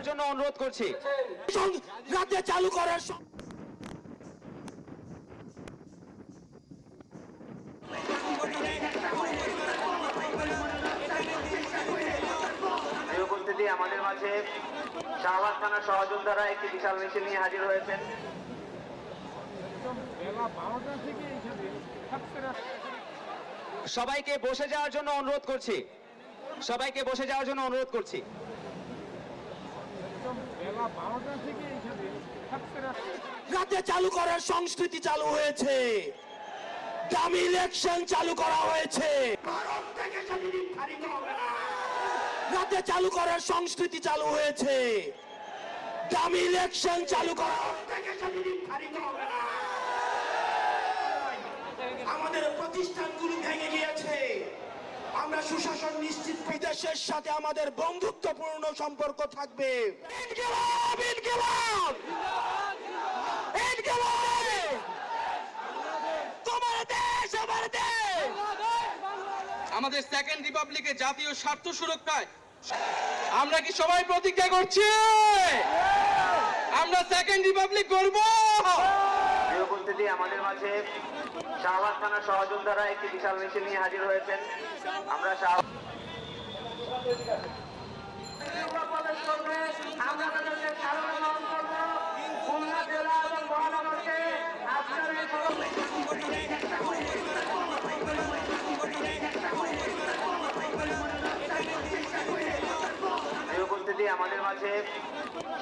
জন্য অনুরোধ করছি। রাতে চালু করার উপস্থিতি আমাদের মাঝে শাহবাগ থানার সহযোদ্ধারা একটি বিশাল মিছিল নিয়ে হাজির হয়েছেন। সবাইকে বসে যাওয়ার জন্য অনুরোধ করছি। সবাইকে বসে যাওয়ার জন্য অনুরোধ করছি। রাতে চালু করার সংস্কৃতি চালু হয়েছে, দামি ইলেকশন চালু করা হয়েছে, রাতে চালু করার সংস্কৃতি চালু হয়েছে, দামি ইলেকশন চালু করা আমাদের প্রতিষ্ঠানগুলো ভেঙে গিয়েছে। আমরা সুশাসন নিশ্চিত, বিদেশের সাথে আমাদের বন্ধুত্বপূর্ণ সম্পর্ক থাকবে। ইনকিলাব, ইনকিলাব, ইনকিলাব! তোমার দেশ আমার দেশ। আমাদের সেকেন্ড রিপাবলিকে জাতীয় স্বার্থ সুরক্ষায় আমরা কি সবাই প্রতিজ্ঞা করছি আমরা সেকেন্ড রিপাবলিক করব? উপস্থিতি আমাদের মাঝে শাহবাগ থানার সহযোদ্ধারা একটি বিশাল মিছিল নিয়ে হাজির হয়েছেন। আমরা উপস্থিতি আমাদের মাঝে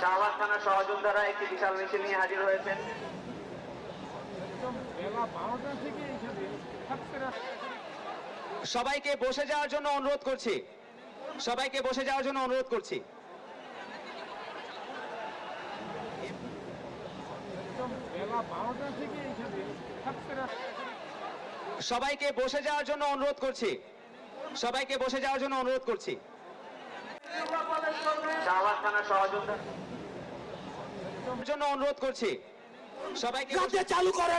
শাহবাগ থানার সহযোদ্ধারা একটি বিশাল মিছিল নিয়ে হাজির হয়েছেন। সবাইকে বসে যাওয়ার জন্য অনুরোধ করছি। সবাইকে বসে যাওয়ার জন্য অনুরোধ করছি। সবাইকে বসে যাওয়ার জন্য অনুরোধ করছি। সবাইকে বসে যাওয়ার জন্য অনুরোধ করছি। শাহবাগ থানার সহযোদ্ধা জন্য অনুরোধ করছি। সবাইকে রাতে চালু করার